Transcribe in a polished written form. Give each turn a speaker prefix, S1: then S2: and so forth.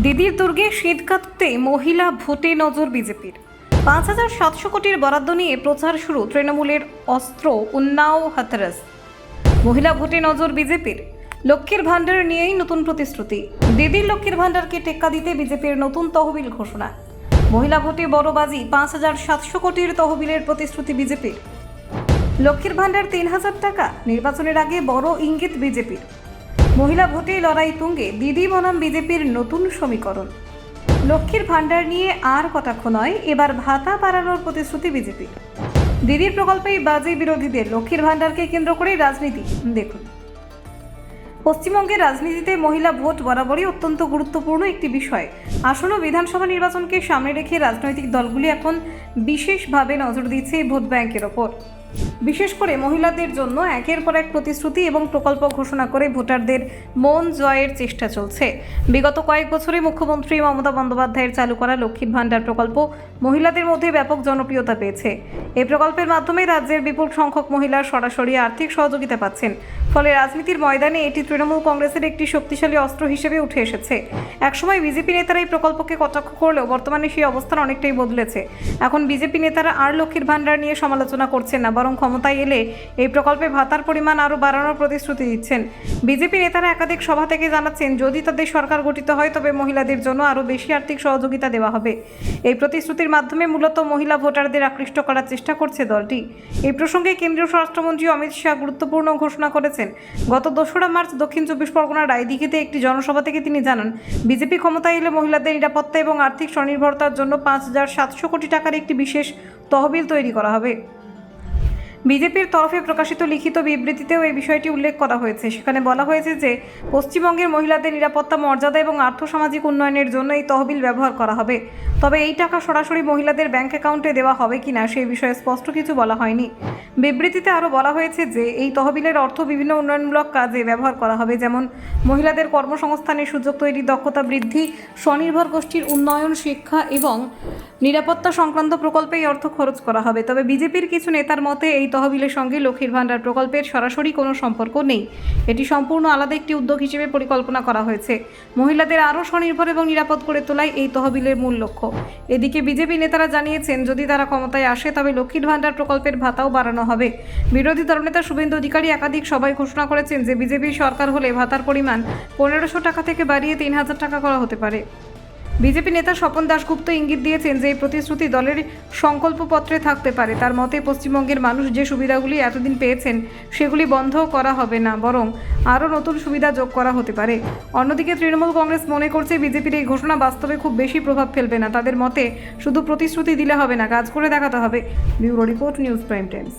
S1: দিদির দুর্গে শীত কাটতে মহিলা ভোটে নজর বিজেপির। ৫,৭০০ কোটির বরাদ্দ নিয়ে প্রচার শুরু তৃণমূলের। অস্ত্র উন্নাও হাতরাস। মহিলা ভোটে নজর বিজেপির। লক্ষ্মীর ভাণ্ডার নিয়েই নতুন প্রতিশ্রুতি। দিদির লক্ষ্মীর ভাণ্ডারকে টেক্কা দিতে বিজেপির নতুন তহবিল ঘোষণা। মহিলা ভোটে বড় বাজি। ৫,৭০০ কোটির তহবিলের প্রতিশ্রুতি বিজেপির। লক্ষ্মীর ভাণ্ডার ৩,০০০ টাকা। নির্বাচনের আগে বড় ইঙ্গিত বিজেপির। মহিলা ভোটে লড়াই তুঙ্গে দিদি বনাম বিজেপির নতুন সমীকরণ। লক্ষ্মীর ভাণ্ডার নিয়ে আর কটাক্ষ নয়, এবার ভাতা বাড়ানোর প্রতিশ্রুতি বিজেপি। দিদির প্রকল্পেই বাজে বিরোধীদের। লক্ষ্মীর ভাণ্ডারকে কেন্দ্র করেই রাজনীতি। দেখুন, পশ্চিমবঙ্গের রাজনীতিতে মহিলা ভোট বরাবরই অত্যন্ত গুরুত্বপূর্ণ একটি বিষয়। আসন্ন বিধানসভা নির্বাচনকে সামনে রেখে রাজনৈতিক দলগুলি এখন বিশেষভাবে নজর দিচ্ছে এই ভোট ব্যাংকের ওপর। বিশেষ করে মহিলাদের জন্য একের পর এক প্রতিশ্রুতি এবং প্রকল্প ঘোষণা করে ভোটারদের মন জয়ের চেষ্টা চলছে। বিগত কয়েক বছরে মুখ্যমন্ত্রী মমতা বন্দ্যোপাধ্যায়ের চালু করা লক্ষ্মীর ভাণ্ডার প্রকল্প মহিলাদের মধ্যে ব্যাপক জনপ্রিয়তা পেয়েছে। এই প্রকল্পের মাধ্যমে রাজ্যের বিপুল সংখ্যক মহিলা সরাসরি আর্থিক সহযোগিতা পাচ্ছেন। ফলে রাজনীতির ময়দানে এটি তৃণমূল কংগ্রেসের একটি শক্তিশালী অস্ত্র হিসেবে উঠে এসেছে। একসময় বিজেপি নেতারা এই প্রকল্পকে কটাক্ষ করলেও বর্তমানে সেই অবস্থান অনেকটাই বদলেছে। এখন বিজেপি নেতারা আর লক্ষ্মীর ভাণ্ডার নিয়ে সমালোচনা করছেন না, বরং ক্ষমতায় এলে এই প্রকল্পে ভাতার পরিমাণ আরও বাড়ানোর প্রতিশ্রুতি দিচ্ছেন। বিজেপি নেতারা একাধিক সভা থেকে জানাচ্ছেন, যদি তাদের সরকার গঠিত হয় তবে মহিলাদের জন্য আরও বেশি আর্থিক সহযোগিতা দেওয়া হবে। এই প্রতিশ্রুতির মাধ্যমে মূলত মহিলা ভোটারদের আকৃষ্ট করার চেষ্টা করছে দলটি। এই প্রসঙ্গে কেন্দ্রীয় স্বরাষ্ট্রমন্ত্রী অমিত শাহ গুরুত্বপূর্ণ ঘোষণা করেছেন। গত ২রা মার্চ দক্ষিণ ২৪ পরগনার রায়দিঘিতে একটি জনসভা থেকে তিনি জানান, বিজেপি ক্ষমতায় এলে মহিলাদের নিরাপত্তা এবং আর্থিক স্বনির্ভরতার জন্য ৫,৭০০ কোটি টাকার একটি বিশেষ তহবিল তৈরি করা হবে। বিজেপির তরফে প্রকাশিত লিখিত বিবৃতিতেও এই বিষয়টি উল্লেখ করা হয়েছে। সেখানে বলা হয়েছে যে পশ্চিমবঙ্গের মহিলাদের নিরাপত্তা, মর্যাদা এবং আর্থসামাজিক উন্নয়নের জন্য এই তহবিল ব্যবহার করা হবে। তবে এই টাকা সরাসরি মহিলাদের ব্যাংক অ্যাকাউন্টে দেওয়া হবে কিনা সেই বিষয়ে স্পষ্ট কিছু বলা হয়নি। বিবৃতিতে আরও বলা হয়েছে যে এই তহবিলের অর্থ বিভিন্ন উন্নয়নমূলক কাজে ব্যবহার করা হবে, যেমন মহিলাদের কর্মসংস্থানের সুযোগ তৈরি, দক্ষতা বৃদ্ধি, স্বনির্ভর গোষ্ঠীর উন্নয়ন, শিক্ষা এবং নিরাপত্তা সংক্রান্ত প্রকল্পে এই অর্থ খরচ করা হবে। তবে বিজেপির কিছু নেতার মতে এই তহবিলের সঙ্গে লক্ষ্মীর ভাণ্ডার প্রকল্পের সরাসরি কোনো সম্পর্ক নেই। এটি সম্পূর্ণ আলাদা একটি উদ্যোগ হিসেবে পরিকল্পনা করা হয়েছে। মহিলাদের আরও স্বনির্ভর এবং নিরাপদ করে তোলাই এই তহবিলের মূল লক্ষ্য। এদিকে বিজেপি নেতারা জানিয়েছেন, যদি তারা ক্ষমতায় আসে তবে লক্ষ্মীর ভাণ্ডার প্রকল্পের ভাতাও বাড়ানো হবে। বিরোধী দলনেতা শুভেন্দু অধিকারী একাধিক সভায় ঘোষণা করেছেন যে বিজেপি সরকার হলে ভাতার পরিমাণ ১৫০০ টাকা থেকে বাড়িয়ে ৩,০০০ টাকা করা হতে পারে। বিজেপি নেতা স্বপন দাশগুপ্ত ইঙ্গিত দিয়েছেন যে এই প্রতিশ্রুতি দলের সংকল্পপত্রে থাকতে পারে। তার মতে পশ্চিমবঙ্গের মানুষ যে সুবিধাগুলি এতদিন পেয়েছেন সেগুলি বন্ধও করা হবে না, বরং আরও নতুন সুবিধা যোগ করা হতে পারে। অন্যদিকে তৃণমূল কংগ্রেস মনে করছে বিজেপির এই ঘোষণা বাস্তবে খুব বেশি প্রভাব ফেলবে না। তাদের মতে শুধু প্রতিশ্রুতি দিলে হবে না, কাজ করে দেখাতে হবে। Bureau report, news prime Times.